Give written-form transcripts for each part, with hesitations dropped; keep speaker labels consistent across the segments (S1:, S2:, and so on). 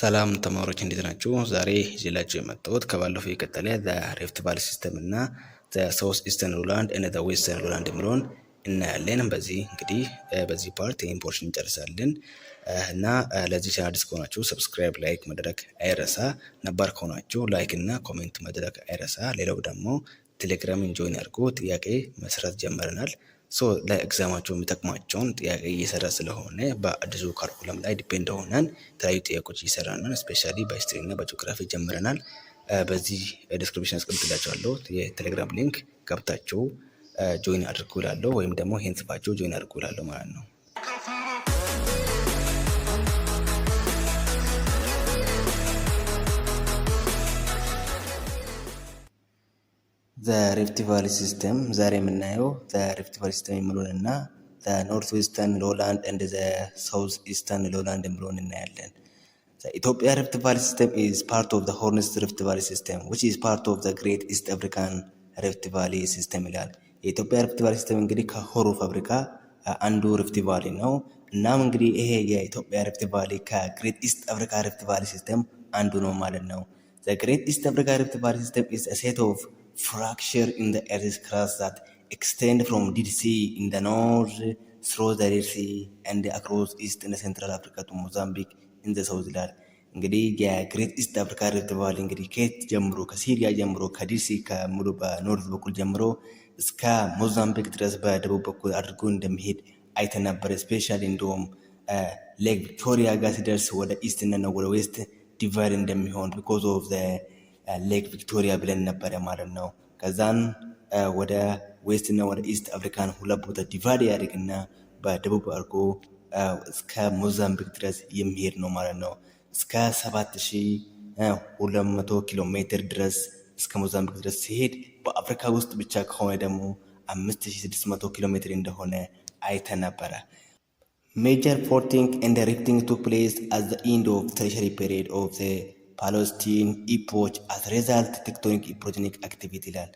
S1: ሰላም ተማሪዎች እንዴት ናችሁ? ዛሬ ይዤላችሁ የመጣሁት ከባለፈው የቀጠለ ሪፍት ቫሊ ሲስተም እና ሳውዝ ኢስተርን ሎላንድ እና ዌስተርን ሎላንድ የሚለውን እናያለን። በዚህ ፓርት ይህን ፖርሽን እንጨርሳለን እና ለዚህ ቻናል አዲስ ከሆናችሁ ሰብስክራይብ፣ ላይክ ማድረግ አይረሳ። ነባር ከሆናችሁ ላይክ እና ኮሜንት ማድረግ አይረሳ። ሌላው ደግሞ ቴሌግራምን ጆይን አድርጎ ጥያቄ መስራት ጀምረናል። ለኤግዛማቸው የሚጠቅማቸውን ጥያቄ እየሰራ ስለሆነ በአዲሱ ካሪኩለም ላይ ዲፔንድ ሆነን የተለያዩ ጥያቄዎች እየሰራን ስፔሻሊ በሂስትሪ እና በጂኦግራፊ ጀምረናል። በዚህ ዲስክሪፕሽን አስቀምጥላችኋለሁ የቴሌግራም ሊንክ ገብታችሁ ጆይን አድርጉ እላለሁ፣ ወይም ደግሞ ይሄን ጽፋችሁ ጆይን አድርጉ እላለሁ ማለት ነው። ሪፍት ቫሊ ሲስተም ዛሬ የምናየው ሪፍት ቫሊ ሲስተም የሚለውን እና ኖርት ዌስተርን ሎላንድ ኤንድ ሳውዝ ኢስተርን ሎላንድ የሚለውን እናያለን። ኢትዮጵያ ሪፍት ቫሊ ሲስተም ኢዝ ፓርት ኦፍ ሆርንስ ሪፍት ቫሊ ሲስተም ዊች ኢዝ ፓርት ኦፍ ግሬት ኢስት አፍሪካን ሪፍት ቫሊ ሲስተም ይላል። የኢትዮጵያ ሪፍት ቫሊ ሲስተም እንግዲህ ከሆርን ኦፍ አፍሪካ አንዱ ሪፍት ቫሊ ነው። እናም እንግዲህ ይሄ የኢትዮጵያ ሪፍት ቫሊ ከግሬት ኢስት አፍሪካ ሪፍት ቫሊ ሲስተም አንዱ ነው ማለት ነው። ግሬት ኢስት አፍሪካ ሪፍት ቫሊ ሲስተም ኢዝ አ ሴት ኦፍ fracture in the earth's crust that extend from Dead Sea in the north through the Red Sea and across East and Central Africa to Mozambique in the south ይላል። እንግዲህ የግሬት ኢስት አፍሪካ ሪፍት ቫሊ እንግዲህ ከየት ጀምሮ ከሲሪያ ጀምሮ ከዲሲ ከሙሉ በኖርዝ በኩል ጀምሮ እስከ ሞዛምቢክ ድረስ በደቡብ በኩል አድርጎ እንደሚሄድ አይተን ነበር። ስፔሻሊ እንደውም ሌክ ቪክቶሪያ ጋር ሲደርስ ወደ ኢስት እና ወደ ዌስት ዲቫይድ እንደሚሆን ቢኮዝ ኦፍ ሌክ ቪክቶሪያ ብለን ነበረ ማለት ነው። ከዛን ወደ ዌስት እና ወደ ኢስት አፍሪካን ሁለት ቦታ ዲቫይድ ያደርግና በደቡብ አድርጎ እስከ ሞዛምቢክ ድረስ የሚሄድ ነው ማለት ነው። እስከ 7200 ኪሎ ሜትር ድረስ እስከ ሞዛምቢክ ድረስ ሲሄድ በአፍሪካ ውስጥ ብቻ ከሆነ ደግሞ 5600 ኪሎ ሜትር እንደሆነ አይተን ነበረ። ሜጀር ፎልቲንግ ኤንድ ሪፍቲንግ ቱክ ፕሌስ አት ዘ ኤንድ ኦፍ ተርሸሪ ፔሪድ ኦፍ ዘ ፓሎስቲን ኢፖች አስ ሬዛልት ቴክቶኒክ ኢፕሮጀኒክ አክቲቪቲ ይላል።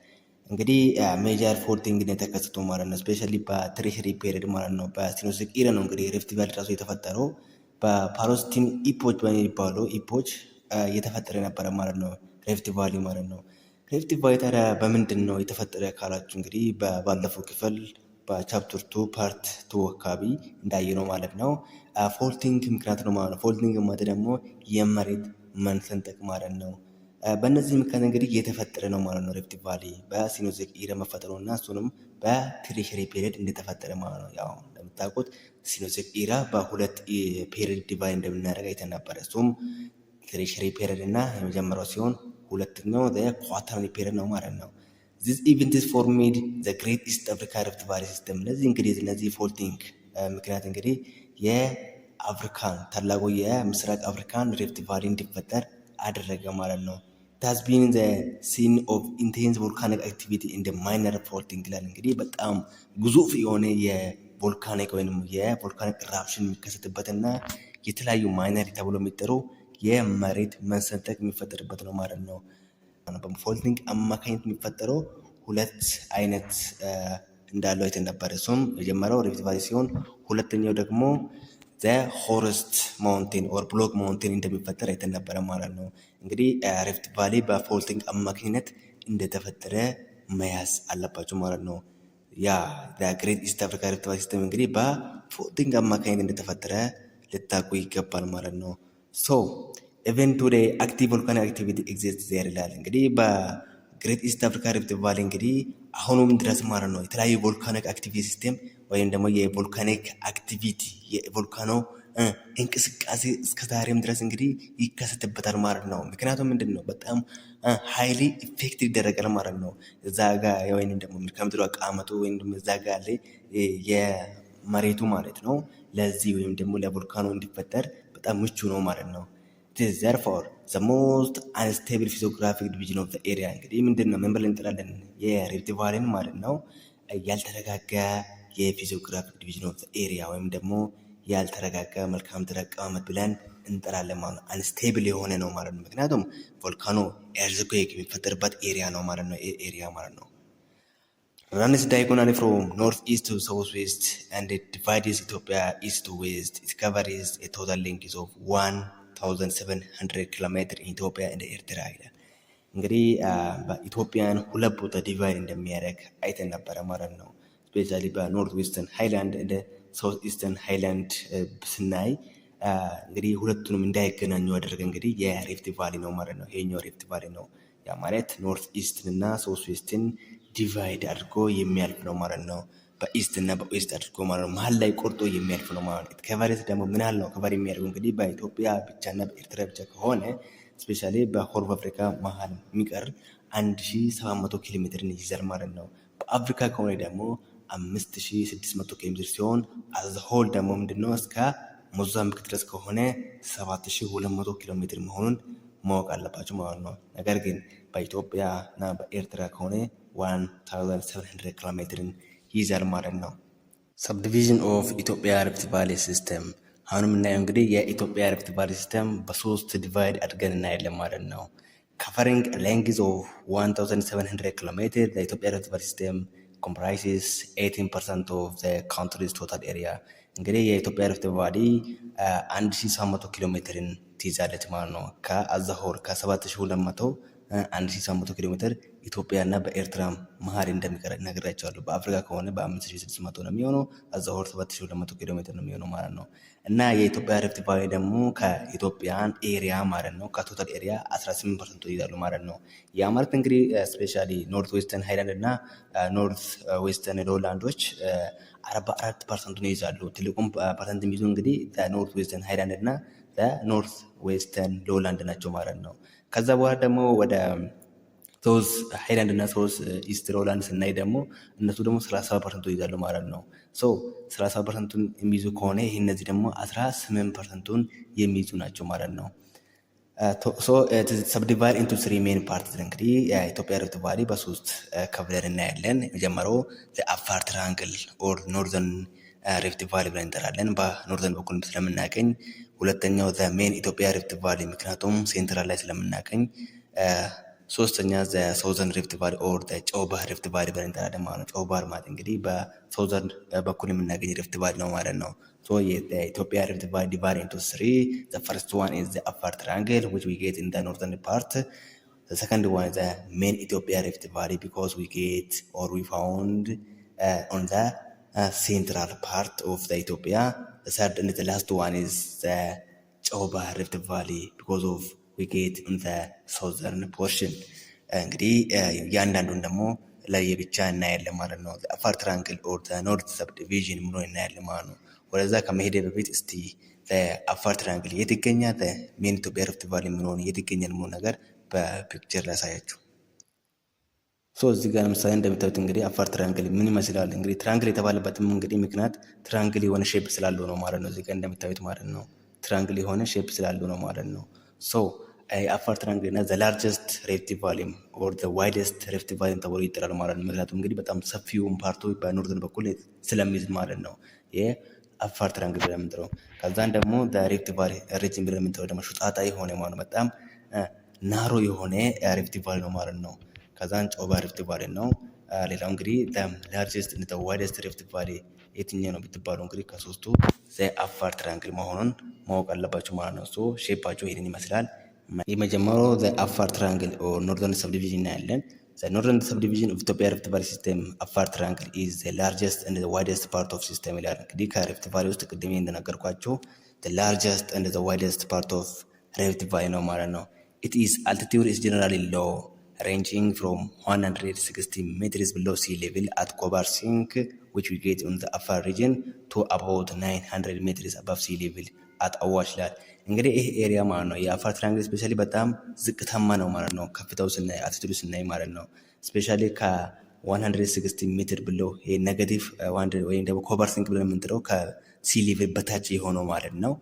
S1: እንግዲህ ሜጀር ፎልቲንግ የተከሰተው ማለት ነው ስፔሻሊ በትሬሸሪ ፔሪድ ማለት ነው። በሲኖሲክ ኢራ ነው እንግዲህ ሪፍት ቫሊ ራሱ የተፈጠረው በፓሎስቲን ኢፖች በሚባሉ ኢፖች የተፈጠረ ነበረ ማለት ነው ሪፍት ቫሊ ማለት ነው። ሪፍት ቫሊ ታዲያ በምንድን ነው የተፈጠረ ካላችሁ እንግዲህ ባለፈው ክፍል በቻፕተር 2 ፓርት 2 አካባቢ እንዳየነው ማለት ነው ፎልቲንግ ምክንያት ነው ማለት ነው። ፎልቲንግ ማለት ደግሞ የመሬት መንሰንጠቅ ማለት ነው። በእነዚህ ምክንያት እንግዲህ የተፈጠረ ነው ማለት ነው ሪፍት ቫሊ በሲኖዞይክ ኢራ መፈጠሩ እና እሱንም በትሬሸሪ ፔሪድ እንደተፈጠረ ማለት ነው። ያው እንደምታውቁት ሲኖዞይክ ኢራ በሁለት ፔሪድ ዲቫይድ እንደምናደርግ አይተን ነበር። እሱም ትሬሸሪ ፔሪድ እና የመጀመሪያው ሲሆን ሁለተኛው ኳተርናሪ ፔሪድ ነው ማለት ነው። This event is formed the Great East Africa Rift Valley System። እነዚህ ፎልቲንግ ምክንያት እንግዲህ የአፍሪካን ታላቁ የምስራቅ አፍሪካን ሪፍት ቫሊ እንዲፈጠር አደረገ ማለት ነው። It has been the scene of intense volcanic activity in the minor faulting ይላል። እንግዲህ በጣም ግዙፍ የሆነ የቮልካኒክ ወይም የቮልካኒክ ኢራፕሽን የሚከሰትበትና የተለያዩ ማይነር ተብሎ የሚጠሩ የመሬት መንሰንጠቅ የሚፈጠርበት ነው ማለት ነው። በፎልቲንግ አማካኝነት የሚፈጠረው ሁለት አይነት እንዳለው አይተን ነበር። እሱም የመጀመሪያው ሪፍት ቫሊ ሲሆን ሁለተኛው ደግሞ ሆርስት ማውንቴን ኦር ብሎክ ማውንቴን እንደሚፈጠር አይተን ነበረ ማለት ነው። እንግዲህ ሪፍት ቫሊ በፎልቲንግ አማካኝነት እንደተፈጠረ መያዝ አለባቸው ማለት ነው። ያ ግሬት ኢስት አፍሪካ ሪፍት ቫሊ ሲስተም እንግዲህ በፎልቲንግ አማካኝነት እንደተፈጠረ ልታውቁ ይገባል ማለት ነው። ሶ ኢቨን ቱዴይ አክቲቭ ቮልካኒክ አክቲቪቲ ኤግዚስት ዜር ይላል። እንግዲህ በግሬት ኢስት አፍሪካ ሪፍት ቫሊ እንግዲህ አሁኑም ድረስ ማለት ነው የተለያዩ ቮልካኒክ አክቲቪቲ ሲስተም ወይም ደግሞ የቮልካኒክ አክቲቪቲ የቮልካኖ እንቅስቃሴ እስከ ዛሬም ድረስ እንግዲህ ይከሰትበታል ማለት ነው። ምክንያቱም ምንድን ነው በጣም ሃይሊ ኢፌክት ይደረጋል ማለት ነው። እዛ ጋ ወይም ደግሞ ከምድሩ አቀማመጡ ወይም ደግሞ እዛ ጋ ያለ የመሬቱ ማለት ነው ለዚህ ወይም ደግሞ ለቮልካኖ እንዲፈጠር በጣም ምቹ ነው ማለት ነው። therefore the most unstable physiographic division of the area እንግዲህ ምንድን ነው ምን ብለን እንጥላለን የሪፍት ቫሊን ማለት ነው ያልተረጋጋ የፊዚዮግራፊክ ዲቪዥን ኦፍ ኤሪያ ወይም ደግሞ ያልተረጋጋ መልክዓ ምድር አቀማመጥ ብለን እንጠራለን ማለት ነው። አንስቴብል የሆነ ነው ማለት ነው። ምክንያቱም ቮልካኖ ኤርዝኩዌክ የሚፈጠርበት ኤሪያ ነው ማለት ነው። ኤሪያ ማለት ነው runs diagonally from northeast to southwest and it divides Ethiopia east to west. It covers a total length of 1 1700 ኪሎ ሜትር ኢትዮጵያ እንደ ኤርትራ ይላል። እንግዲህ በኢትዮጵያን ሁለት ቦታ ዲቫይድ እንደሚያደርግ አይተን ነበረ ማለት ነው። ስፔሻሊ በኖርት ዌስተርን ሃይላንድ እንደ ሳውት ኢስተርን ሃይላንድ ስናይ እንግዲህ ሁለቱንም እንዳይገናኙ ያደረገ እንግዲህ የሪፍት ቫሊ ነው ማለት ነው። ይሄኛው ሪፍት ቫሊ ነው። ያ ማለት ኖርት ኢስትን እና ሳውት ዌስትን ዲቫይድ አድርጎ የሚያልፍ ነው ማለት ነው። በኢስት እና በዌስት አድርጎ ማለት ነው። መሀል ላይ ቆርጦ የሚያልፍ ነው ማለት ነው። ከቨሬት ደግሞ ምን ያህል ነው ከቨር የሚያደርገው እንግዲህ በኢትዮጵያ ብቻና በኤርትራ ብቻ ከሆነ ስፔሻሊ በሆርን ኦፍ አፍሪካ መሀል የሚቀር 1700 ኪሎ ሜትርን ይይዛል ማለት ነው። በአፍሪካ ከሆነ ደግሞ 5600 ኪሎ ሜትር ሲሆን አዝ ሆል ደግሞ ምንድነው እስከ ሞዛምቢክ ድረስ ከሆነ 7200 ኪሎ ሜትር መሆኑን ማወቅ አለባቸው ማለት ነው። ነገር ግን በኢትዮጵያ እና በኤርትራ ከሆነ 1700 ኪሎ ሜትርን ይይዛል ማለት ነው። ሰብዲቪዥን ኦፍ ኢትዮጵያ ሪፍት ቫሊ ሲስተም አሁን የምናየው እንግዲህ የኢትዮጵያ ሪፍት ቫሊ ሲስተም በሶስት ዲቫይድ አድርገን እናያለን ማለት ነው። ከቨሪንግ ሌንግዝ ኦፍ 1700 ኪሎ ሜትር የኢትዮጵያ ሪፍት ቫሊ ሲስተም comprises 18% of the country's total area። እንግዲህ የኢትዮጵያ ሪፍት ቫሊ 1700 ኪሎ ሜትርን ትይዛለች ማለት ነው። ከአዛሆር ከ7200 1700 ኪሎ ሜትር ኢትዮጵያ እና በኤርትራ መሀል እንደሚቀር ነግራቸዋለሁ። በአፍሪካ ከሆነ በ5600 ነው የሚሆነው። አዛሆር 7200 ኪሎ ሜትር ነው የሚሆነው ማለት ነው። እና የኢትዮጵያ ሪፍት ቫሊ ደግሞ ከኢትዮጵያን ኤሪያ ማለት ነው ከቶታል ኤሪያ 18% ይይዛሉ ማለት ነው። ያ ማለት እንግዲህ ስፔሻሊ ኖርት ዌስተርን ሃይላንድ እና ኖርት ዌስተርን ሎላንዶች 44% ይይዛሉ። ትልቁም ፐርሰንት የሚይዙ እንግዲህ ኖርት ዌስተርን ሃይላንድ እና ኖርት ዌስተርን ሎላንድ ናቸው ማለት ነው። ከዛ በኋላ ደግሞ ወደ ሶስ ሃይላንድ እና ሶስ ኢስት ሎላንድ ስናይ ደግሞ እነሱ ደግሞ 37% ይይዛሉ ማለት ነው። ሶ 37%ን የሚይዙ ከሆነ ይህ እነዚህ ደግሞ 18%ን የሚይዙ ናቸው ማለት ነው። ሶ ሰብዲቫይድ ኢንቱ ስሪ ሜን ፓርትስ እንግዲህ የኢትዮጵያ ሪፍት ቫሊ በሶስት ከፍለን እናያለን። የመጀመሪያው አፋር ትራንግል ኦር ኖርዘርን ሪፍት ቫሊ ብለን እንጠራለን በኖርዘርን በኩል ስለምናገኝ። ሁለተኛው ሜን ኢትዮጵያ ሪፍት ቫሊ ምክንያቱም ሴንትራል ላይ ስለምናገኝ። ሶስተኛ ሳውዘርን ሪፍት ቫሊ ኦር ጨው ባህር ሪፍት ቫሊ ብለን እንጠራለን ማለት ነው። ጨው ባህር ማለት እንግዲህ በሳውዘርን በኩል የምናገኝ ሪፍት ቫሊ ነው ማለት ነው። ሶ የኢትዮጵያ ሪፍት ቫሊ ዲቫይድ ኢንቱ ስሪ ዘ ፈርስት ዋን ኢዝ ዘ አፋር ትራንግል which we get in the northern part. The second one is the main Ethiopia Rift Valley because we get or we found on the central part of the Ethiopia. The third and the last one is the ጨው ባህር ሪፍት ቫሊ because of we get in the southern portion። እንግዲህ እያንዳንዱን ደግሞ ለየብቻ እናያለን ማለት ነው። አፋር ትራንግል ኦር ኖርት ሰብዲቪዥን ብሎ እናያለን ማለት ነው። ወደዛ ከመሄድ በፊት እስቲ አፋር ትራንግል የት ይገኛል፣ ሜን ኢትዮጵያ ሪፍት ቫሊ የሚሆን የት ይገኛል የሚሆን ነገር በፒክቸር ላሳያችሁ። ሶ እዚህ ጋር ለምሳሌ እንደምታዩት እንግዲህ አፋር ትራንግል ምን ይመስላል። እንግዲህ ትራንግል የተባለበትም እንግዲህ ምክንያት ትራንግል የሆነ ሼፕ ስላለው ነው ማለት ነው። እዚህ ጋር እንደምታዩት ማለት ነው ትራንግል የሆነ ሼፕ ስላለው ነው ማለት ነው። ሶ አፋር ትራንግል እና ዘ ላርጀስት ሪፍት ቫሊ ኦር ዘ ዋይደስት ሪፍት ቫሊ ተብሎ ይጠራል ማለት ነው። ምክንያቱም እንግዲህ በጣም ሰፊውን ፓርቱ በኖርዘርን በኩል ስለሚይዝ ማለት ነው። አፋር ትራንግል ብለን የምንጠራው። ከዛን ደግሞ ሪፍት ቫሊ ሪጅን ብለን የምንጠራው ደግሞ ሹጣጣ የሆነ ማለት በጣም ናሮ የሆነ ሪፍት ቫሊ ነው ማለት ነው። ከዛን ጨው ባህር ሪፍት ቫሊ ነው። ሌላው እንግዲህ ላርጀስት እና ዋይደስት ሪፍት ቫሊ የትኛው ነው ብትባሉ እንግዲህ ከሶስቱ አፋር ትራንግል መሆኑን ማወቅ አለባችሁ ማለት ነው። ሶ ሼፓቸው ይሄንን ይመስላል። የመጀመሪያው አፋር ትራንግል ኦር ኖርዘርን ሰብዲቪዥን እናያለን። The northern subdivision of Ethiopia Rift Valley system, Afar Triangle, is the largest and the widest part of system ይላል። እንግዲህ ከሪፍት ቫሊ ውስጥ ቅድሜ እንደነገርኳችሁ the largest and the widest part of Rift Valley ነው ማለት ነው። It is altitude is generally low, ranging from 160 meters below sea level at Kobar Sink, which we get in the Afar region, to about 900 meters above sea level at አዋሽ ላይ። እንግዲህ ይህ ኤሪያ ማለት ነው የአፋር ትራንግል ስፔሻሊ በጣም ዝቅታማ ነው ማለት ነው። ከፍታው ስናይ አልቲቱድ ስናይ ማለት ነው ስፔሻሊ ከ160 ሜትር ብሎ ኔጋቲቭ ወይም ደግሞ ኮበር ሲንክ ብለን የምንጥለው ከሲ ሌቭል በታች የሆነው ማለት ነው።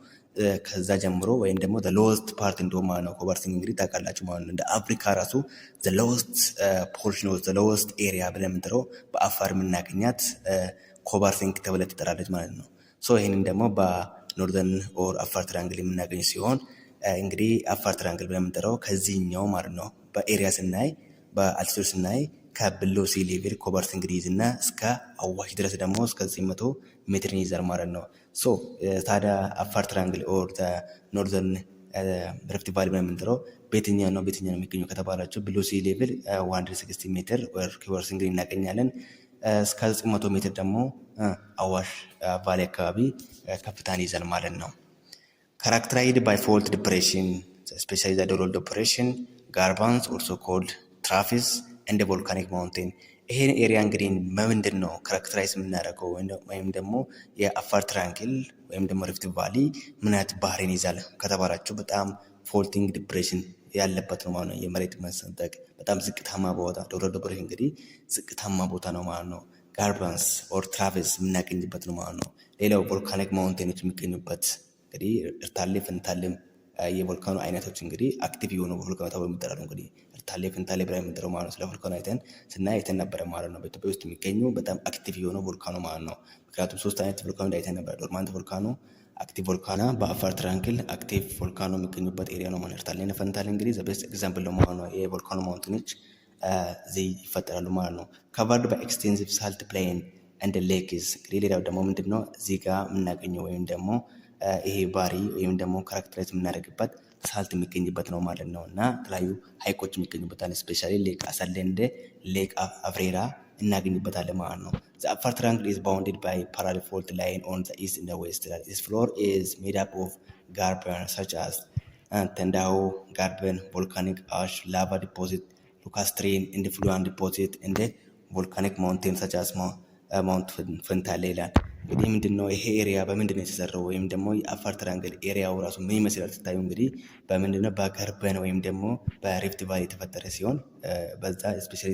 S1: ከዛ ጀምሮ ወይም ደግሞ ሎወስት ፓርት እንደሆነ ማለት ነው። ኮበር ሲንክ እንግዲህ ታውቃላችሁ ማለት ነው። እንደ አፍሪካ ራሱ ሎወስት ፖርሽን ኦፍ ሎወስት ኤሪያ ብለን የምንጥለው በአፋር የምናገኛት ኮበር ሲንክ ተብላ ትጠራለች ማለት ነው። ሶ ይህንን ደግሞ ኖርዘርን ኦር አፋር ትራንግል የምናገኝ ሲሆን እንግዲህ አፋር ትራንግል ብለን የምንጠራው ከዚህኛው ማለት ነው። በኤሪያ ስናይ በአልቲቱድ ስናይ ከብሎ ሲ ሌቭል ኮበር ሲንክ ይይዝና እስከ አዋሽ ድረስ ደግሞ እስከ 900 ሜትርን ይይዛል ማለት ነው። ሶ ታዲያ አፋር ትራንግል ኦር ኖርዘርን ሪፍት ቫሊ ብለን የምንጠራው በየትኛው ነው የሚገኘው ከተባላችሁ ብሎ ሲ ሌቭል 160 ሜትር ኪሎሜትር እንግዲህ እናገኛለን። እስከ 900 ሜትር ደግሞ አዋሽ ቫሊ አካባቢ ከፍታን ይይዛል ማለት ነው። ካራክተራይዝድ ባይ ፎልት ዲፕሬሽን ስፔሻሊ ዘ ዶሎል ዲፕሬሽን ጋርባንስ ኦልሶ ኮልድ ትራፊስ እንደ ቮልካኒክ ማውንቴን። ይሄን ኤሪያ እንግዲህ በምንድን ነው ካራክተራይዝ የምናደርገው ወይም ደግሞ የአፋር ትራንግል ወይም ደግሞ ሪፍት ቫሊ ምን አይነት ባህሪን ይዛል ከተባላችሁ በጣም ፎልቲንግ ዲፕሬሽን ያለበት ነው ማለት ነው። የመሬት መሰንጠቅ በጣም ዝቅታማ ቦታ ዶሎል ዲፕሬሽን እንግዲህ ዝቅታማ ቦታ ነው ማለት ነው። ጋርባንስ ኦር ትራፊስ የምናገኝበት ነው ማለት ነው። ሌላው ቮልካኒክ ማውንቴኖች የሚገኙበት እንግዲህ እርታሌ ፈንታሌም የቮልካኖ አይነቶች እንግዲህ አክቲቭ የሆኑ ቮልካኖ ተብሎ የሚጠራሉ። እንግዲህ እርታሌ ፈንታሌ ብላ የምንጠራው ማለት ነው። ስለ ቮልካኖ አይተን ስናይ አይተን ነበረ ማለት ነው። በኢትዮጵያ ውስጥ የሚገኙ በጣም አክቲቭ የሆነ ቮልካኖ ማለት ነው። ምክንያቱም 3 አይነት ቮልካኖ አይተን ነበር። ዶርማንት ቮልካኖ፣ አክቲቭ ቮልካኖ፣ በአፋር ትራንግል አክቲቭ ቮልካኖ የሚገኙበት ኤሪያ ነው ማለት ነው። እርታሌ ፈንታሌ እንግዲህ ዘ ቤስት ኤግዛምፕል ነው ማለት ነው። የቮልካኖ ማውንቴኖች እዚህ ይፈጠራሉ ማለት ነው። ካቨርድ ባይ ኤክስቴንሲቭ ሳልት ፕሌን እንደ ሌክስ። እንግዲህ ሌላው ደግሞ ምንድን ነው እዚህ ጋር የምናገኘው ወይም ደግሞ ይሄ ባሪ ወይም ደግሞ ካራክተራይዝ የምናደርግበት ሳልት የሚገኝበት ነው ማለት ነው። እና የተለያዩ ሀይቆች የሚገኙበታል። ስፔሻሊ ሌክ አሰለንደ፣ ሌክ አፍሬራ እናገኝበታለን ማለት ነው። ዘ አፋር ትራንግል ኢዝ ባውንድድ ባይ ፓራል ፎልት ላይን ኦን ዘ ኢስት ኤንድ ዌስት። ኢትስ ፍሎር ኢዝ ሜድ አፕ ኦፍ ጋርበን ሰች አስ ተንዳሆ ጋርበን፣ ቮልካኒክ አሽ፣ ላቫ ዲፖዚት፣ ሉካስትሪን እንደ ፍሉዋን ዲፖዚት እንደ ቮልካኒክ ማውንቴን ሰች አስ ማውንት ፈንታሌ ይላል። እንግዲህ ምንድን ነው ይሄ ኤሪያ በምንድን ነው የተሰራው? ወይም ደግሞ የአፋር ትራንግል ኤሪያው ራሱ ምን ይመስላል ስታዩ እንግዲህ በምንድን ነው በጋርበን ወይም ደግሞ በሪፍት ቫሊ የተፈጠረ ሲሆን በዛ ስፔሻሊ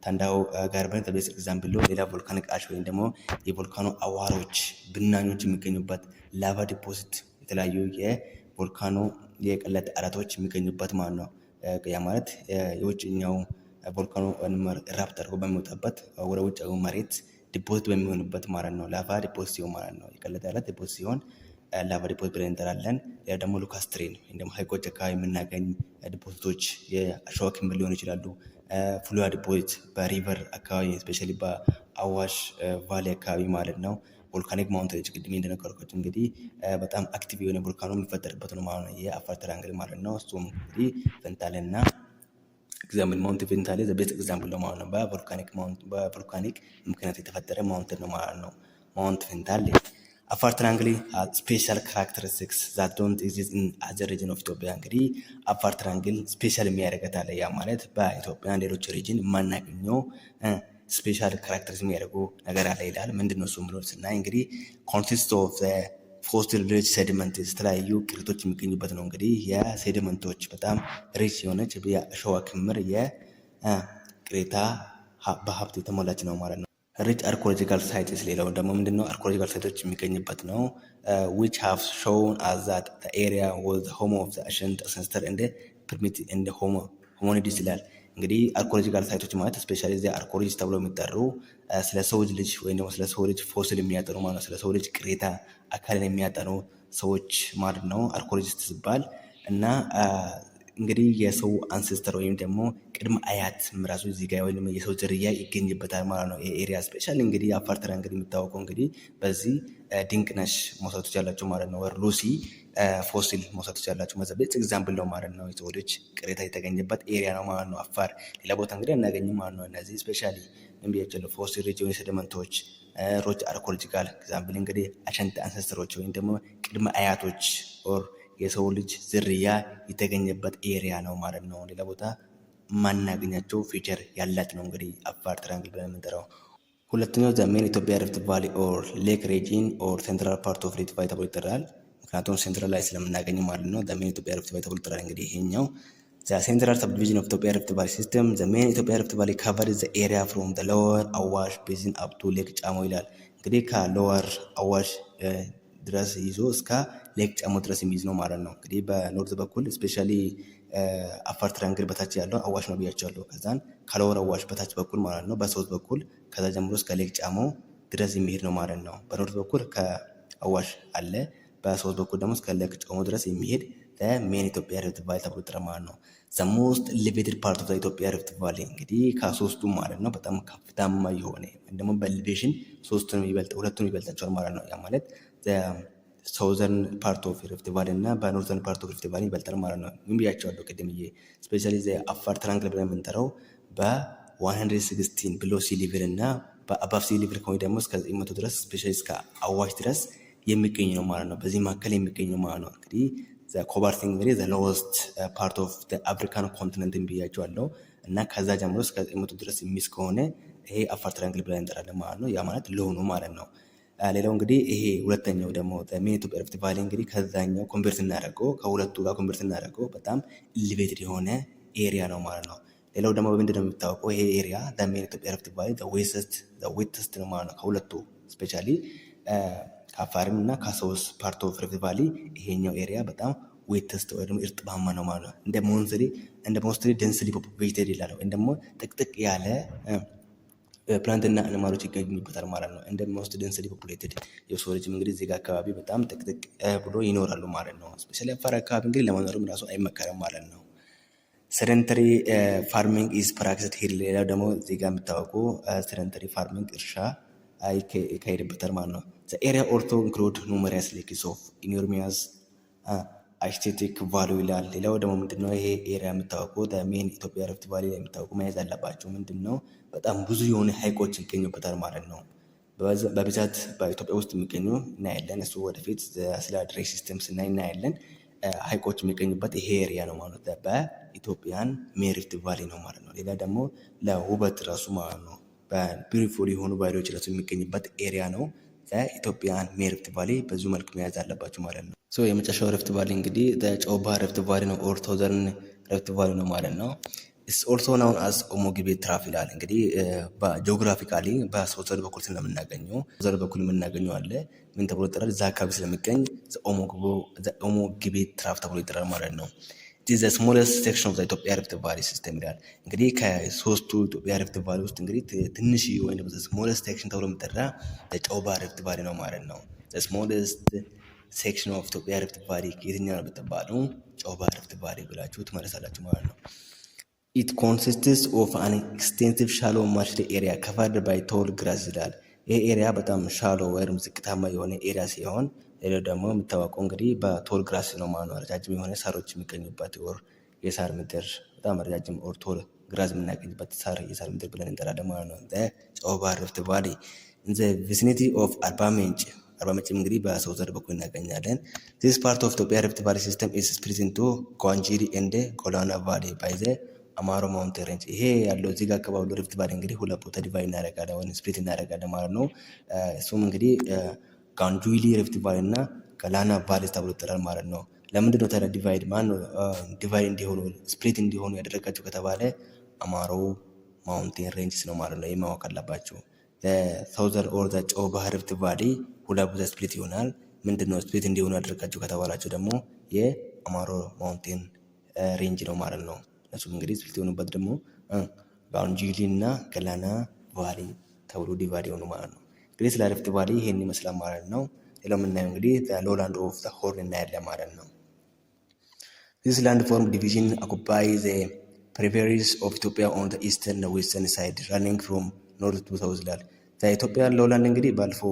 S1: ታንዳሆ ጋርበን ቤስ ኤግዛምፕል ነው። ሌላ ቮልካኒክ አሽ ወይም ደግሞ የቮልካኖ አዋሮች ብናኞች የሚገኙበት፣ ላቫ ዲፖዚት የተለያዩ የቮልካኖ የቀለጠ አለቶች የሚገኙበት ማለት ነው። ያ ማለት የውጭኛው ቮልካኖ ራፕት አድርጎ በሚወጣበት ወደ ውጭ መሬት ዲፖዚት በሚሆንበት ማለት ነው። ላቫ ዲፖዚት ሲሆን ማለት ነው። የቀለጠ አለት ዲፖዚት ሲሆን ላቫ ዲፖዚት ብለን እንጠራለን። ሌላ ደግሞ ሉካስትሪን ወይም ደግሞ ሀይቆች አካባቢ የምናገኝ ዲፖዚቶች የአሸዋ ክምር ሊሆኑ ይችላሉ። ፍሉዋ ዲፖዚት በሪቨር አካባቢ ስፔሻሊ በአዋሽ ቫሊ አካባቢ ማለት ነው። ቮልካኒክ ማውንቴኖች ቅድም እንደነገርኳችሁ እንግዲህ በጣም አክቲቭ የሆነ ቮልካኖ የሚፈጠርበት ነው ማለት ነው። የአፋር ትራንግል ማለት ነው። እሱም እንግዲህ ፈንታሌና ኤግዛምፕል ማውንት ፈንታሌ ዘ ቤስት ኤግዛምፕል ነው ማለት ነው። በቮልካኒክ ምክንያት የተፈጠረ ማውንቴን ነው ማለት ነው። ማውንት ፈንታሌ አፋር ትራንግል ስፔሻል ካራክተሪስቲክስ ዛት ዶንት ኤግዚስት ኢን አዘር ሪጅን ኦፍ ኢትዮጵያ። እንግዲህ አፋር ትራንግል ስፔሻል የሚያደርገት አለ። ያ ማለት በኢትዮጵያ ሌሎች ሪጅን የማናገኘው ስፔሻል ካራክተሪስቲክስ የሚያደርጉ ነገር አለ ይላል። ምንድነው እሱ ብሎ ስናይ እንግዲህ ኮንሲስት ኦፍ ፎሲል ሪች ሴዲመንት የተለያዩ ቅሪቶች የሚገኙበት ነው። እንግዲህ የሴዲመንቶች በጣም ሪች የሆነች የአሸዋ ክምር የቅሬታ በሀብት የተሞላች ነው ማለት ነው። ሪች አርኮሎጂካል ሳይትስ ሌላው ደግሞ ምንድነው አርኮሎጂካል ሳይቶች የሚገኝበት ነው። which have shown us that the area was the home of the ancient ancestor and primitive and hominids ይላል። እንግዲህ አርኮሎጂካል ሳይቶች ማለት ስፔሻሊ እዚያ አርኮሎጂስት ተብሎ የሚጠሩ ስለ ሰው ልጅ ወይም ደግሞ ስለ ሰው ልጅ ፎሲል የሚያጠኑ ማለት ነው። ስለ ሰው ልጅ ቅሬታ አካልን የሚያጠኑ ሰዎች ማለት ነው አርኮሎጂስት ሲባል እና እንግዲህ የሰው አንሴስተር ወይም ደግሞ ቅድመ አያት ራሱ እዚህ ጋር ወይም የሰው ዝርያ ይገኝበታል ማለት ነው። ኤሪያ ስፔሻል እንግዲህ አፋር ትራንግል የሚታወቀው እንግዲህ በዚህ ድንቅነሽ መውሰድ ትችላላችሁ ማለት ነው። ወር ሉሲ ፎሲል መውሰድ ትችላላችሁ መዘቤት ኤግዛምፕል ነው ማለት ነው። የሰው ልጅ ቅሬታ የተገኘበት ኤሪያ ነው ማለት ነው አፋር። ሌላ ቦታ እንግዲህ አናገኝም ማለት ነው። እነዚህ ስፔሻሊ እንቢያቸው ፎሲል ሪጅን ሴዲመንቶች ሮች አርኮሎጂካል ኤግዛምፕል እንግዲህ አሸንት አንሴስተሮች ወይም ደግሞ ቅድመ አያቶች ኦር የሰው ልጅ ዝርያ የተገኘበት ኤሪያ ነው ማለት ነው። ሌላ ቦታ ማናገኛቸው ፊቸር ያላት ነው እንግዲህ አፋር ትራንግል ብለን የምንጠራው። ሁለተኛው ዘሜን ኢትዮጵያ ሪፍት ቫሊ ኦር ሌክ ሬጂን ኦር ሴንትራል ፓርት ኦፍ ሪፍት ቫሊ ተብሎ ይጠራል። ምክንያቱም ሴንትራል ላይ ስለምናገኝ ማለት ነው። ዘሜን ኢትዮጵያ ሪፍት ቫሊ ተብሎ ይጠራል። እንግዲህ ይሄኛው ሴንትራል ሰብዲቪዥን ኦፍ ኢትዮጵያ ሪፍት ቫሊ ሲስተም ዘሜን ኢትዮጵያ ሪፍት ቫሊ ካቨር ዘ ኤሪያ ፍሮም ዘ ሎወር አዋሽ ቤዚን አፕ ቱ ሌክ ጫሞ ይላል። እንግዲህ ከሎወር አዋሽ ድረስ ይዞ እስከ ሌክ ጫሞ ድረስ የሚይዝ ነው ማለት ነው። እንግዲህ በኖርዝ በኩል ስፔሻሊ አፋር ትራንግል በታች ያለው አዋሽ ነው ብያቸዋለሁ። ከዛን ከሎወር አዋሽ በታች በኩል ማለት ነው በሶስት በኩል ከዛ ጀምሮ እስከ ሌክ ጫሞ ድረስ የሚሄድ ነው ማለት ነው። በኖርዝ በኩል ከአዋሽ አለ፣ በሶስት በኩል ደግሞ እስከ ሌክ ጫሞ ድረስ የሚሄድ ሜን ኢትዮጵያ ሪፍት ቫሊ ተብሎ ይጠራል ማለት ነው። ዘ ሞስት ኤሌቬትድ ፓርት ኦፍ ኢትዮጵያ ሪፍት ቫሊ እንግዲህ ከሶስቱም ማለት ነው በጣም ከፍታማ የሆነ ወይም ደግሞ በኤሌቬሽን ሁለቱን ይበልጣቸዋል ማለት ነው። ያ ማለት ሳውዘርን ፓርት ኦፍ ሪፍት ቫሊ እና በኖርዘርን ፓርት ኦፍ ሪፍት ቫሊ ይበልጣል ማለት ነው። ምን ብያቸዋለሁ ቅድምዬ? ስፔሻሊ አፋር ትራንግል ብለን የምንጠራው በ116 ብሎ ሲ ሌቭል እና በአባፍ ሲ ሌቭል ከሆነ ደግሞ እስከ 900 ድረስ ስፔሻሊ እስከ አዋሽ ድረስ የሚገኝ ነው ማለት ነው። በዚህ መካከል የሚገኝ ነው ማለት ነው። እንግዲህ ኮባርቲንግ እንግዲህ ሎወስት ፓርት ኦፍ አፍሪካን ኮንቲነንት ብያቸዋለሁ እና ከዛ ጀምሮ እስከ 900 ድረስ የሚስ ከሆነ ይሄ አፋር ትራንግል ብለን እንጠራለን ማለት ነው። ያ ማለት ሎው ነው ማለት ነው። ሌላው እንግዲህ ይሄ ሁለተኛው ደግሞ ሜን ኢትዮጵያ ሪፍት ቫሊ እንግዲህ ከዛኛው ኮንቨርት እናደርገው ከሁለቱ ጋር ኮንቨርት እናደርገው በጣም ኢሊቬትድ የሆነ ኤሪያ ነው ማለት ነው። ሌላው ደግሞ በምንድን ነው የሚታወቀው? ይሄ ኤሪያ ሜን ኢትዮጵያ ሪፍት ቫሊ ዌተስት ነው ማለት ነው። ከሁለቱ ስፔሻሊ ከአፋርም እና ከሰውስ ፓርት ኦፍ ሪፍት ቫሊ ይሄኛው ኤሪያ በጣም ዌተስት ወይ ደግሞ እርጥባማ ነው ማለት ነው። እንደ ሞስትሊ ደንስሊ ፖፑሌትድ ይላል ወይም ደግሞ ጥቅጥቅ ያለ ፕላንት እና አኒማሎች ይገኙበታል ማለት ነው። እንደ ሞስት ደንስሊ ፖፑሌትድ የሰው ልጅም እንግዲህ እዚህ አካባቢ በጣም ጥቅጥቅ ብሎ ይኖራሉ ማለት ነው። ስፔሻሊ አፋር አካባቢ እንግዲህ ለመኖርም ራሱ አይመከርም ማለት ነው። ሰደንተሪ ፋርሚንግ ኢዝ ፕራክቲስድ ሂር። ሌላው ደግሞ እዚህ ጋር የሚታወቁ ሰደንተሪ ፋርሚንግ እርሻ ይካሄድበታል ማለት ነው። ኤሪያ ኦልሶ ኢንክሉድ ኑመሪየስ ሌክስ ኦፍ ኢኖርሚያስ አስቴቲክ ቫሉ ይላል። ሌላው ደግሞ ምንድነው ይሄ ኤሪያ የምታወቁ ሜን ኢትዮጵያ ሪፍት ቫሊ ላይ የሚታወቁ መያዝ አለባቸው። ምንድነው በጣም ብዙ የሆነ ሀይቆች ይገኙበታል ማለት ነው። በብዛት በኢትዮጵያ ውስጥ የሚገኙ እናያለን። እሱ ወደፊት ስለ ድሬን ሲስተም ስናይ እናያለን። ሀይቆች የሚገኙበት ይሄ ኤሪያ ነው ማለት ነው። በኢትዮጵያን ሜን ሪፍት ቫሊ ነው ማለት ነው። ሌላ ደግሞ ለውበት ራሱ ማለት ነው በቢዩቲፉል የሆኑ ቫሊዎች ራሱ የሚገኝበት ኤሪያ ነው። ኢትዮጵያን ሜን ሪፍት ቫሊ በዚሁ መልክ መያዝ አለባቸው ማለት ነው። የመጨረሻው ሪፍት ቫሊ እንግዲህ ጨው ባህር ሪፍት ቫሊ ነው። ኦር ሳውዘርን ሪፍት ቫሊ ነው ማለት ነው። ኢትስ ኦልሶ ናውን አስ ኦሞ ጊቤ ትራፍ ይላል። እንግዲህ በጂኦግራፊካሊ በሳውዘር በኩል ስለምናገኘው ሳውዘር በኩል የምናገኘው አለ ምን ተብሎ ይጠራል? እዛ አካባቢ ስለሚገኝ ኦሞ ጊቤ ትራፍ ተብሎ ይጠራል ማለት ነው። ኢትስ ስሞለስት ሴክሽን ኦፍ ኢትዮጵያ ሪፍት ቫሊ ሲስተም ይላል። እንግዲህ ከሶስቱ ኢትዮጵያ ሪፍት ቫሊ ውስጥ እንግዲህ ትንሽ ወይ ደግሞ ስሞለስት ሴክሽን ተብሎ የሚጠራ ጨው ባህር ሪፍት ቫሊ ነው ማለት ነው። ስሞለስት ሴክሽን ኦፍ ኢትዮጵያ ሪፍት ቫሊ የትኛው ነው ብትባሉ ጨው ባህር ሪፍት ቫሊ ብላችሁ ትመለሳላችሁ ማለት ነው። ኢት ኮንሲስትስ ኦፍ አን ኤክስቴንሲቭ ሻሎ ማርሽ ኤሪያ ከቨርድ ባይ ቶል ግራስ ይላል። ይህ ኤሪያ በጣም ሻሎ ወይም ዝቅታማ የሆነ ኤሪያ ሲሆን ሌላው ደግሞ የሚታወቀው እንግዲህ በቶል ግራስ ነው ማለት ነው። ረጃጅም የሆነ ሳሮች የሚገኙበት ወር የሳር ምድር በጣም ረጃጅም ኦር ቶል ግራስ የምናገኝበት የሳር ምድር ብለን እንጠራለን ማለት ነው። ጨው ባህር ሪፍት ቫሊ ኢን ዘ ቪሲኒቲ ኦፍ አርባ ምንጭ እንግዲህ በሳውዘር በኩል እናገኛለን። ዚስ ፓርት ኦፍ ኢትዮጵያ ሪፍት ቫሊ ሲስተም ኢዝ ስፕሊት ኢንቱ ጓንጂሪ ኤንድ ጎላና ቫሊ ባይ ዘ አማሮ ማውንቴን ሬንጅ። ይሄ ያለው እዚህ ጋር አካባቢ ሪፍት ቫሊ እንግዲህ ሁለት ቦታ ዲቫይድ እናደርጋለን ወይም ስፕሊት እናደርጋለን ማለት ነው። እሱም እንግዲህ ጋንጁሊ ሪፍት ቫሊ እና ገላና ቫሊ ተብሎ ይጠራል ማለት ነው። ለምንድን ነው ታዲያ ዲቫይድ እንዲሆኑ ስፕሊት እንዲሆኑ ያደረጋቸው ከተባለ አማሮ ማውንቴን ሬንጅስ ነው ማለት ነው። ማወቅ አለባቸው። ሳውዘር ኦር ጨው ባህር ሪፍት ቫሊ ሁለት ቦታ ስፕሊት ይሆናል። ምንድነው ስፕሊት እንዲሆኑ ያደረጋቸው ከተባላቸው ደግሞ የአማሮ ማውንቴን ሬንጅ ነው ማለት ነው። እነሱ እንግዲህ ስፕሊት የሆኑበት ደግሞ ጋንጁሊ እና ገላና ቫሊ ተብሎ ዲቫይድ የሆኑ ማለት ነው። እንግዲህ ስለ ሪፍት ቫሊ ይሄን ይመስላል ማለት ነው። ሌላው የምናየው እንግዲህ ሎላንድ ኦፍ ዘ ሆርን እናያለን ማለት ነው። ዚስ ላንድ ፎርም ዲቪዥን ኦኩፓይ ዘ ፕሪፌሪስ ኦፍ ኢትዮጵያ ኦን ዘ ኢስተርን ዌስተርን ሳይድ ራኒንግ ፍሮም ኖርዝ ቱ ሳውዝ ይላል። ኢትዮጵያ ሎላንድ እንግዲህ ባለፈው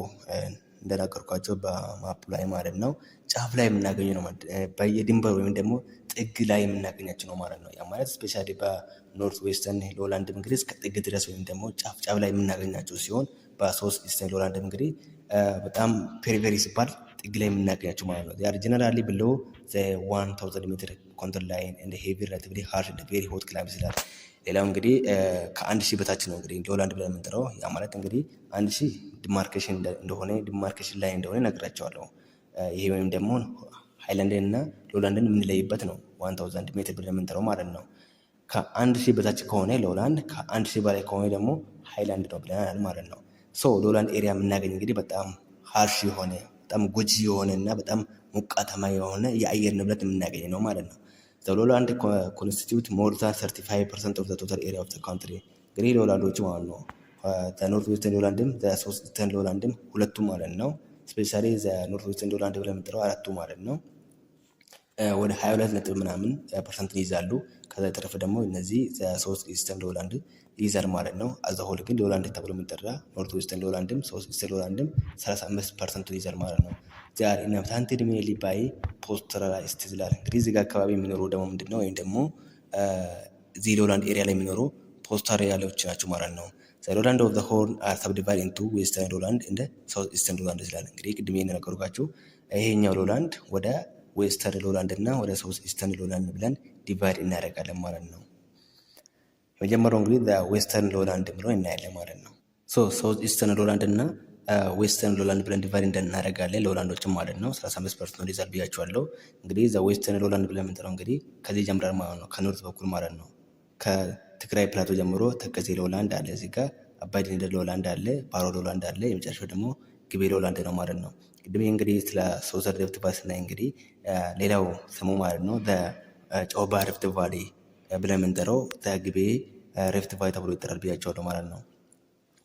S1: እንደናገርኳቸው በማፕ ላይ ማለት ነው ጫፍ ላይ የምናገኘው ነው። በየድንበር ወይም ደግሞ ጥግ ላይ የምናገኛቸው ነው ማለት ነው። ያ ማለት ስፔሻሊ በኖርት ዌስተርን ሎላንድ እንግዲህ እስከ ጥግ ድረስ ወይም ደግሞ ጫፍ ላይ የምናገኛቸው ሲሆን በሳውዝ ኢስተርን ሎላንድ እንግዲህ በጣም ፔሪፌሪ ሲባል ጥግ ላይ የምናገኛቸው ማለት ነው። ያ ጀነራሊ ብሎ 1000 ሜትር ኮንትሮል ላይን እንደ ሄቪ ሪላቲቭሊ ሃርድ እንደ ቬሪ ሆት ክላይሜት ይላል። ሌላው እንግዲህ ከ1000 በታች ነው እንግዲህ ሎላንድ ብለን የምንጠራው። ያ ማለት እንግዲህ 1000 ዲማርኬሽን ላይ እንደሆነ ነግራቸዋለሁ። ይሄ ወይም ደግሞ ሃይላንድን እና ሎላንድን የምንለይበት ነው 1000 ሜትር ብለን የምንጠራው ማለት ነው። ከ1000 በታች ከሆነ ሎላንድ፣ ከ1000 በላይ ከሆነ ደግሞ ሃይላንድ ነው ብለናል ማለት ነው። ሎላንድ ኤሪያ የምናገኝ እንግዲህ በጣም ሃርሽ የሆነ በጣም ጎጂ የሆነ እና በጣም ሞቃታማ የሆነ የአየር ንብረት የምናገኝ ነው ማለት ነው። ሎላንድ ኮንስቲቲዩት ሞር ዛን 35% ኦፍ ዘ ቶታል ኤሪያ ኦፍ ዘ ካንትሪ። እንግዲህ ሎላንዶች ማለት ነው ኖርት ዌስተርን ሎላንድም ሳውዝ ኢስተርን ሎላንድም ሁለቱም ማለት ነው። ስፔሻሊ ኖርት ዌስተርን ሎላንድ ብለን የምንጠራው አራቱ ማለት ነው ወደ 22 ነጥብ ምናምን ፐርሰንት ይይዛሉ። ከዛ የተረፈ ደግሞ እነዚህ ሳውዝ ኢስተርን ሎላንድ ይይዛል ማለት ነው። አዛሆል ግን ሎላንድ ተብሎ የሚጠራ ኖርት ዌስተርን ሎላንድም ሳውዝ ኢስተርን ሎላንድም 35% ይይዛል ማለት ነው። ዛሬ ኢንሃቢታንትድ ሜይንሊ ባይ ፓስቶራሊስት ይላል። እንግዲህ እዚህ ጋር አካባቢ የሚኖሩ ደግሞ ምንድነው ወይም ደግሞ እዚህ ሎላንድ ኤሪያ ላይ የሚኖሩ ፓስቶራሊስቶች ናቸው ማለት ነው። ሎላንድ ኦፍ ዘ ሆርን አር ሰብዲቫይድ ኢንቱ ዌስተርን ሎላንድ እንደ ሳውዝ ኢስተርን ሎላንድ ይላል። እንግዲህ ቅድም የነገርኳችሁ ይሄኛው ሎላንድ ወደ ዌስተርን ሎላንድ እና ወደ ሳውዝ ኢስተርን ሎላንድ ብለን ዲቫይድ እናደርጋለን ማለት ነው። የመጀመሪያው እንግዲህ ዌስተርን ሎላንድ ብሎ እናያለን ማለት ነው። ሳውዝ ኢስተርን ሎላንድ እና ዌስተርን ሎላንድ ብለን ዲቫይድ እናደርጋለን ሎላንዶችም ማለት ነው። 35% ነው ሪዛልት ብያችኋለሁ። እንግዲህ ዌስተርን ሎላንድ ብለን የምንጠራው እንግዲህ ከዚህ ጀምረን ማለት ነው ከኖርት በኩል ማለት ነው ከትግራይ ፕላቶ ጀምሮ ተከዜ ሎላንድ አለ፣ እዚህ ጋር አባይ ድንደር ሎላንድ አለ፣ ባሮ ሎላንድ አለ፣ የመጨረሻው ደግሞ ግቤ ሎላንድ ነው ማለት ነው። ቅድም እንግዲህ ስለ ሶዘር ሪፍት ቫሊ ስናይ እንግዲህ ሌላው ስሙ ማለት ነው ጨውባ ሪፍት ቫሊ ብለን የምንጠራው ግቤ ሪፍት ቫሊ ተብሎ ይጠራል ብያቸዋለሁ ማለት ነው።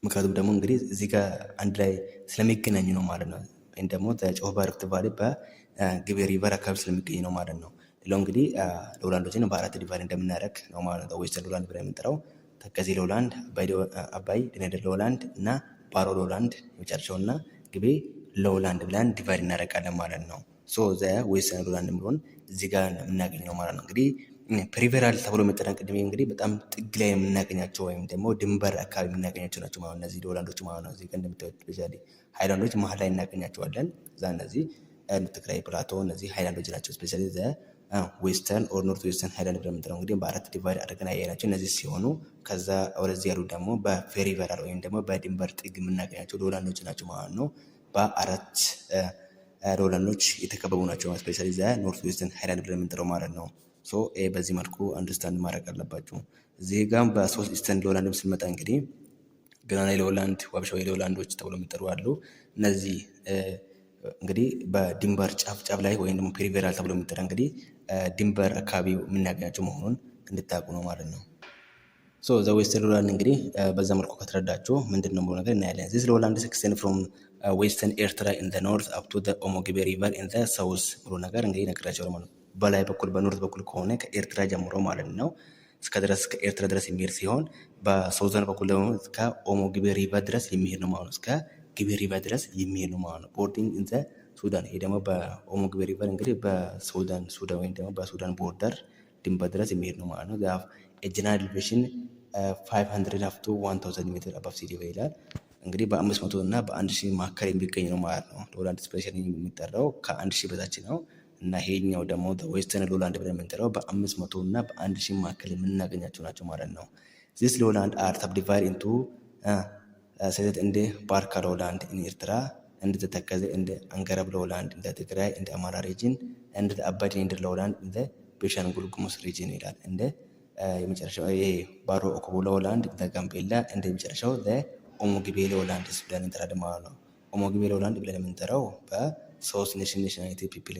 S1: ምክንያቱም ደግሞ እንግዲህ እዚህ ጋር አንድ ላይ ስለሚገናኙ ነው ማለት ነው። ወይም ደግሞ ጨውባ ሪፍት ቫሊ በግቤ ሪቨር አካባቢ ስለሚገኝ ነው ማለት ነው። ሌላው እንግዲህ ሎላንዶችን በአራት ዲቫይድ እንደምናደርግ ነው ማለት ነው። ዌስተርን ሎላንድ ብለን የምንጠራው ተከዜ ሎላንድ፣ አባይ ድንደር ሎላንድ እና ባሮ ሎላንድ የመጨረሻው እና ግቤ ሎላንድ ብለን ዲቫይድ እናደርጋለን ማለት ነው። ዌስተርን ሎላንድ ብሎን እዚህ ጋር የምናገኝ ነው ማለት ነው። እንግዲህ ፕሪፌራል ተብሎ መጠሪያ ቅድሜ እንግዲህ በጣም ጥግ ላይ የምናገኛቸው ወይም ደግሞ ድንበር አካባቢ የምናገኛቸው ናቸው ማለት እነዚህ ሎላንዶች ማለት ነው። እዚህ ጋር እንደምታዩት ስፔሻሊ ሃይላንዶች መሀል ላይ እናገኛቸዋለን። እዛ እነዚህ ትግራይ ፕላቶ እነዚህ ሃይላንዶች ናቸው። ስፔሻሊ ዌስተርን ኦር ኖርት ዌስተርን ሃይላንድ ብለን የምንጠራው እንግዲህ በአራት ዲቫይድ አድርገን አያየናቸው እነዚህ ሲሆኑ ከዛ ወደዚህ ያሉ ደግሞ በፔሪፌራል ወይም ደግሞ በድንበር ጥግ የምናገኛቸው ሎላንዶች ናቸው ማለት ነው። በአራት ሎላንዶች የተከበቡ ናቸው። ስፔሻሊ ኖርት ዌስተርን ሃይላንድ ብለን የምንጠራው ማለት ነው። በዚህ መልኩ አንደርስታንድ ማድረግ አለባችሁ። እዚህ ጋም በሶስት ኢስተርን ሎላንድ ስንመጣ እንግዲህ ገናና ሎላንድ፣ ዋብሻዊ ሎላንዶች ተብሎ የሚጠሩ አሉ። እነዚህ እንግዲህ በድንበር ጫፍ ላይ ወይም ደግሞ ፔሪፌራል ተብሎ የሚጠራ እንግዲህ ድንበር አካባቢ የምናገኛቸው መሆኑን እንድታውቁ ነው ማለት ነው። ዘ ዌስተርን ሎላንድ እንግዲህ በዛ መልኩ ከተረዳችሁ ምንድን ነው ብሎ ነገር እናያለን። ዚስ ሎላንድ ኤክስቴንድ ፍሮም ዌስተርን ኤርትራ ኢን ዘ ኖርት አፕ ቱ ዘ ኦሞ ግቤ ሪቨር ኢን ዘ ሳውዝ ብሎ ነገር እንግዲህ ነግራቸው ማለት ነው። በላይ በኩል በኖርት በኩል ከሆነ ከኤርትራ ጀምሮ ማለት ነው እስከ ኤርትራ ድረስ የሚሄድ ሲሆን በሳውዘርን በኩል ደግሞ እስከ ኦሞ ግቤ ሪቨር ድረስ የሚሄድ ነው ማለት ነው። እስከ ግቤ ሪቨር ድረስ የሚሄድ ነው ማለት ነው። ቦርዲንግ ኢን ዘ ሱዳን። ይሄ ደግሞ በኦሞ ግቤ ሪቨር እንግዲህ በሱዳን ወይም ደግሞ በሱዳን ቦርደር ድንበር ድረስ የሚሄድ ነው ማለት ነው። ጀነራል ኤሌቬሽን 500 አፕ ቱ 1000 ሜትር አባቭ ሲ ሌቨል ይላል። እንግዲህ በ500 እና በ1000 መካከል የሚገኝ ነው ማለት ነው። ሎላንድ ስፔሻሊ የሚጠራው ከ1000 በታች ነው እና ይሄኛው ደግሞ ዌስተርን ሎላንድ ብለን የምንጠራው በ500 እና በ1000 መካከል የምናገኛቸው ናቸው ማለት ነው። ዚስ ሎላንድ አር ሰብዲቫይድ ኢንቱ ሰተት እንደ ባርካ ሎላንድ ኢን ኤርትራ እንደ ተከዜ እንደ አንገረብ ሎላንድ እንደ ትግራይ እንደ አማራ ሪጅን እንደ አባይ ድንደር ሎላንድ እንደ ቤኒሻንጉል ጉሙዝ ሪጅን ይላል። እንደ የመጨረሻው ይሄ ባሮ ኦኮቦ ሎላንድ እንደ ጋምቤላ እንደ የመጨረሻው ኦሞ ግቤ ሎላንድ ብለን እንጠራለን ማለት ነው። ኦሞ ግቤ ሎላንድ ብለን የምንጠራው በሶስት ናሽናሊቲ ፒፕል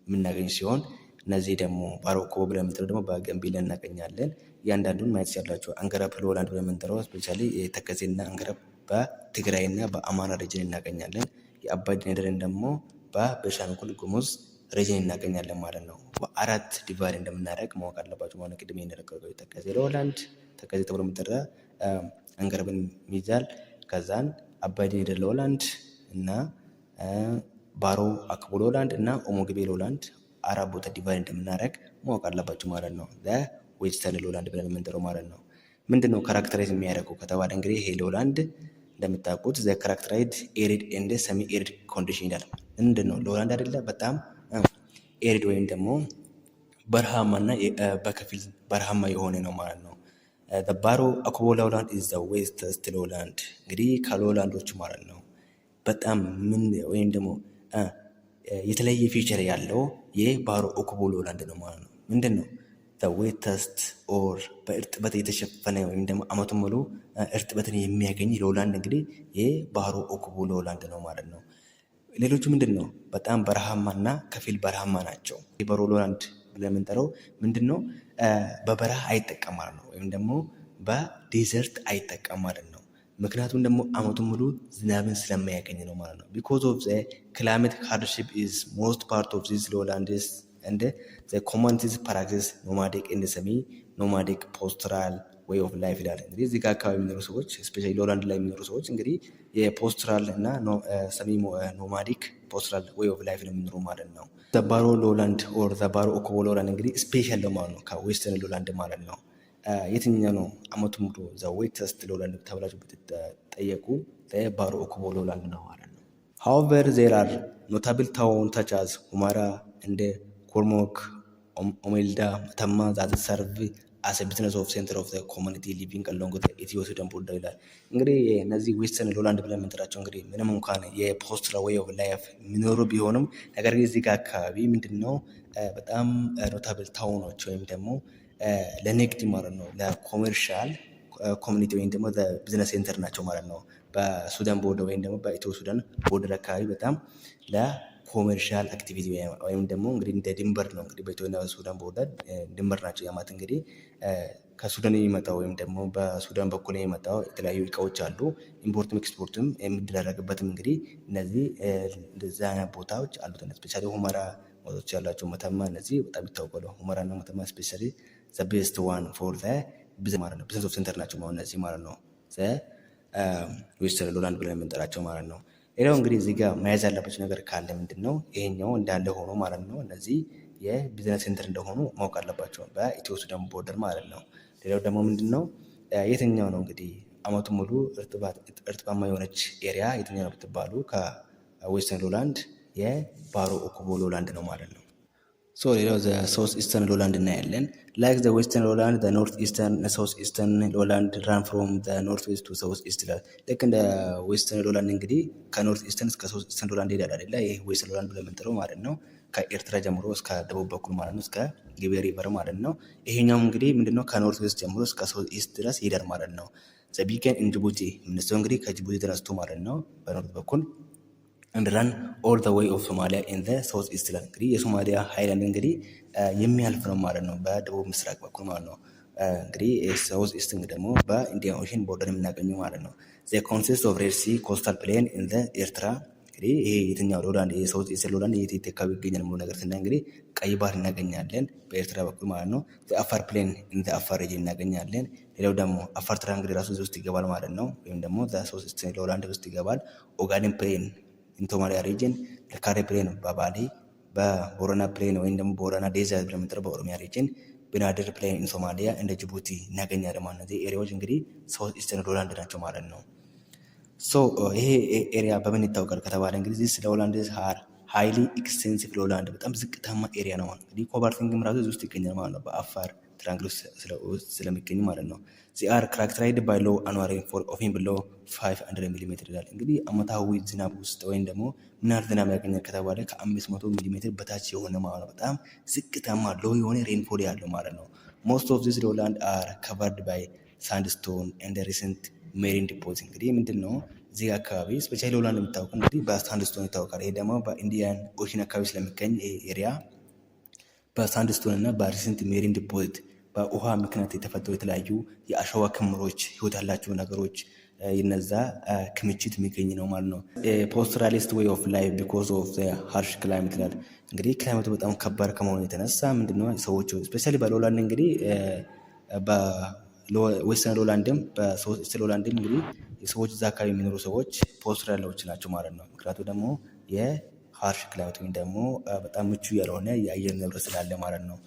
S1: የምናገኝ ሲሆን እነዚህ ደግሞ ባሮ ኦኮቦ ብለን የምንጠራው ደግሞ በጋምቤላ እናገኛለን። እያንዳንዱን ማየት ያላቸው አንገረብ ሎላንድ ብለን የምንጠራው ስፔሻሊ የተከዜና አንገረብ በትግራይና በአማራ ሪጅን እናገኛለን። የአባይ ድንደርን ደግሞ በቤኒሻንጉል ጉሙዝ ሪጅን እናገኛለን ማለት ነው። በአራት ዲቫይድ እንደምናደርግ ማወቅ አለባቸው ማለት ቅድም የነገርኳችሁ ተከዜ ሎላንድ ተከዜ ተብሎ የሚጠራ አንገረብን ሚዛል ከዛን አባይ ድንደር ሎላንድ እና ባሮ አክቦ ሎላንድ እና ኦሞ ግቤ ሎላንድ አራት ቦታ ዲቫይድ እንደምናደርግ ማወቅ አለባችሁ ማለት ነው። ዌስተርን ሎላንድ ብለን የምንጠራው ማለት ነው። ምንድነው ካራክተራይዝ የሚያደርገው ከተባለ እንግዲህ ይሄ ሎላንድ እንደምታውቁት ዘ ካራክተራይዝድ ኤሪድ ኤንድ ሰሚ ኤሪድ ኮንዲሽን ይላል። ምንድነው ሎላንድ አይደለ በጣም ኤሪድ ወይም ደግሞ በረሃማና በከፊል በረሃማ የሆነ ነው ማለት ነው። ባሮ አኮቦ ሎላንድ ኢዝ ዘ ዌስተስት ሎላንድ እንግዲህ ከሎላንዶች ማለት ነው በጣም ምን ወይም ደግሞ የተለየ ፊቸር ያለው የባሮ አኮቦ ሎላንድ ነው ማለት ነው። ምንድነው ዌተስት ኦር በእርጥበት የተሸፈነ ወይም ደግሞ አመቱን ሙሉ እርጥበትን የሚያገኝ ሎላንድ እንግዲህ የባሮ ኦኮቦ ሎላንድ ነው ማለት ነው። ሌሎቹ ምንድን ነው በጣም በረሃማና ከፊል በረሃማ ናቸው። የባሮ ሎላንድ ብለን የምንጠራው ምንድን ነው በበረሃ አይጠቀም ማለት ነው፣ ወይም ደግሞ በዴዘርት አይጠቀም ማለት ነው። ምክንያቱም ደግሞ አመቱን ሙሉ ዝናብን ስለማያገኝ ነው ማለት ነው። ቢኮዝ ኦፍ ዘ ክላይሜት ሃርድሺፕ ኢዝ ሞስት ፓርት ኦፍ ዚስ ሎላንድስ እንደ ዘ ኮመንቲዝ ፓራክሲስ ኖማዲክ እንደ ሰሚ ኖማዲክ ፖስትራል ዌይ ኦፍ ላይፍ ይላል። እንግዲህ እዚህ ጋር አካባቢ የሚኖሩ ሰዎች ስፔሻሊ ሎላንድ ላይ የሚኖሩ ሰዎች እንግዲህ የፖስትራል እና ሰሚ ኖማዲክ ፖስትራል ዌይ ኦፍ ላይፍ ነው የሚኖሩ ማለት ነው። ዘባሮ ሎላንድ ኦር ዘባሮ ኦኮቦ ሎላንድ እንግዲህ ስፔሻል ነው ማለት ነው ከዌስተርን ሎላንድ ማለት ነው። የትኛው ነው አመቱ ሙሉ ዘ ዌተስት ሎላንድ ተብላችሁ ብትጠየቁ ዘባሮ ኦኮቦ ሎላንድ ነው ማለት ነው። however there are notable towns such as ሁመራ እንደ ኮርሞክ ኦሜልዳ መተማ that serve as a business of center of the community living along the ኢትዮ ሱዳን ቦርደር ይላል። እንግዲህ እነዚህ ዌስተርን ሎላንድ ብለን የምንጠራቸው እንግዲህ ምንም እንኳን የፖስትራል ዌይ ኦፍ ላይፍ የሚኖሩ ቢሆንም ነገር ግን እዚህ ጋር አካባቢ ምንድነው በጣም ኖታብል ታውኖች ወይም ደግሞ ለንግድ ማለት ነው ለኮሜርሻል ኮሚኒቲ ወይም ደግሞ ቢዝነስ ሴንተር ናቸው ማለት ነው። በሱዳን ቦርደር ወይም ደግሞ በኢትዮ ሱዳን ቦርደር አካባቢ በጣም ለኮሜርሻል አክቲቪቲ ወይም ደግሞ እንግዲህ እንደ ድንበር ነው እንግዲህ በኢትዮና በሱዳን ቦርደር ድንበር ናቸው። ያማት እንግዲህ ከሱዳን የሚመጣው ወይም ደግሞ በሱዳን በኩል የሚመጣው የተለያዩ እቃዎች አሉ። ኢምፖርትም ኤክስፖርትም የሚደረግበትም እንግዲህ እነዚህ እንደዛ አይነት ቦታዎች አሉት። ስፔሻሊ ሁመራ ቦታዎች ያላቸው መተማ እነዚህ በጣም ይታወቃሉ። ሁመራና መተማ ስፔሻሊ ዘ ቤስት ዋን ፎር ዘ ቢዝነስ ማለት ነው። ቢዝነስ ኦፍ ሴንተር ናቸው ማለት እነዚህ ማለት ነው። ዌስተርን ሎላንድ ብለን የምንጠራቸው ማለት ነው። ሌላው እንግዲህ እዚህ ጋር መያዝ ያለባቸው ነገር ካለ ምንድን ነው ይሄኛው እንዳለ ሆኖ ማለት ነው እነዚህ የቢዝነስ ሴንተር እንደሆኑ ማወቅ አለባቸው በኢትዮ ሱዳን ቦርደር ማለት ነው። ሌላው ደግሞ ምንድን ነው የትኛው ነው እንግዲህ አመቱ ሙሉ እርጥባማ የሆነች ኤሪያ የትኛው ነው ብትባሉ ከዌስተርን ሎላንድ የባሮ ኦኮቦ ሎላንድ ነው ማለት ነው። ሶ ሌላው ዘ ሳውዝ ኢስተርን ሎላንድ እናያለን። ላይክ ዘ ዌስተርን ሎላንድ ዘ ኖርት ኢስተርን ሳውዝ ኢስተርን ሎላንድ ራን ፍሮም ዘ ኖርት ዌስት ቱ ሳውዝ ኢስት ይላል። ልክ እንደ ዌስተርን ሎላንድ እንግዲህ ከኖርት ኢስተርን እስከ ሳውዝ ኢስተርን ሎላንድ ይሄዳል አይደለ? ይሄ ዌስተርን ሎላንድ ብለን የምንጠራው ማለት ነው። ከኤርትራ ጀምሮ እስከ ደቡብ በኩል ማለት ነው እስከ ጊቤ ሪቨር ማለት ነው። ይሄኛው እንግዲህ ምንድነው ከኖርት ዌስት ጀምሮ እስከ ሳውዝ ኢስት ድረስ ይሄዳል ማለት ነው። ዘ ቢገን ኢን ጅቡቲ የምንስተው እንግዲህ ከጅቡቲ ተነስቶ ማለት ነው በኖርት በኩል and run all the way of Somalia in the south east ይላል። እንግዲህ የሶማሊያ ሃይላንድ እንግዲህ የሚያልፍ ነው ማለት ነው በደቡብ ምስራቅ በኩል ማለት ነው። እንግዲህ ሳውዝ ኢስት ደግሞ በኢንዲያን ኦሽን ቦርደር የምናገኘው ማለት ነው። they consist of red sea coastal plain in the ኤርትራ እንግዲህ ይሄ የትኛው ሎላንድ የሳውዝ ኢስት ሎላንድ የት አካባቢ ይገኛል የሚለው ነገር ስናይ እንግዲህ ቀይ ባህር እናገኛለን በኤርትራ በኩል ማለት ነው። አፋር ፕሌን in the አፋር ሪጅን እናገኛለን። ሌላው ደግሞ አፋር ተራ እንግዲህ ራሱ ውስጥ ይገባል ማለት ነው። ወይም ደግሞ ሳውዝ ኢስት ሎላንድ ውስጥ ይገባል። ኦጋዴን ፕሌን ኢንቶማሊያ ሪጅን ለካሬ ፕሌን በባሌ በቦረና ፕሌን ወይም ደግሞ ቦረና ዴዘርት ብለን የምንጠራው በኦሮሚያ ሪጅን ብናድር ፕሌን ኢን ሶማሊያ እንደ ጅቡቲ እናገኛለን ማለት ነው። እዚህ ኤሪያዎች እንግዲህ ሳውዝ ኢስተርን ሎላንድ ናቸው ማለት ነው። ሶ ይሄ ኤሪያ በምን ይታወቃል ከተባለ እንግዲህ ዚስ ሎላንድ ሃር ሃይሊ ኤክስቴንሲቭ ሎላንድ በጣም ዝቅታማ ኤሪያ ነው ማለት ነው። እንግዲህ ኮባርቲንግም ራሱ እዚህ ውስጥ ይገኛል ማለት ነው በአፋር ትራንግል ስለሚገኝ ማለት ነው። ዚ አር ካራክተራይዝድ ባይ ሎው አኑዋል ሬንፎል ኦፊን ብሎ 500 ሚሊሜትር ይላል። እንግዲህ አመታዊ ዝናብ ውስጥ ወይም ደግሞ ምን ያህል ዝናብ ያገኛል ከተባለ ከ500 ሚሊሜትር በታች የሆነ ማለት ነው። በጣም ዝቅታማ ሎው የሆነ ሬንፎል ያለው ማለት ነው። ሞስት ኦፍ ዚስ ሎላንድ አር ከቨርድ ባይ ሳንድስቶን ኤንድ ሪሰንት ሜሪን ዲፖዚት። እንግዲህ ምንድን ነው እዚህ አካባቢ ስፔሻሊ ሎላንድ የሚታወቁ እንግዲህ በሳንድስቶን ይታወቃል። ይሄ ደግሞ በኢንዲያን ኦሽን አካባቢ ስለሚገኝ ይሄ ኤሪያ በሳንድስቶን እና በሪሰንት ሜሪን ዲፖዚት በውሃ ምክንያት የተፈጠሩ የተለያዩ የአሸዋ ክምሮች ህይወት ያላቸው ነገሮች የነዛ ክምችት የሚገኝ ነው ማለት ነው። ፖስትራሊስት ዌይ ኦፍ ላይፍ ቢኮዝ ኦፍ ዘ ሃርሽ ክላይሜት ይላል። እንግዲህ ክላይሜቱ በጣም ከባድ ከመሆኑ የተነሳ ምንድነው ሰዎች ስፔሻሊ በሎላንድ እንግዲህ በዌስተርን ሎላንድም በሳውዝ ሎላንድም እንግዲህ የሰዎች እዛ አካባቢ የሚኖሩ ሰዎች ፖስትራሎች ናቸው ማለት ነው። ምክንያቱ ደግሞ የሃርሽ ክላይሜት ወይም ደግሞ በጣም ምቹ ያልሆነ የአየር ንብረት ስላለ ማለት ነው።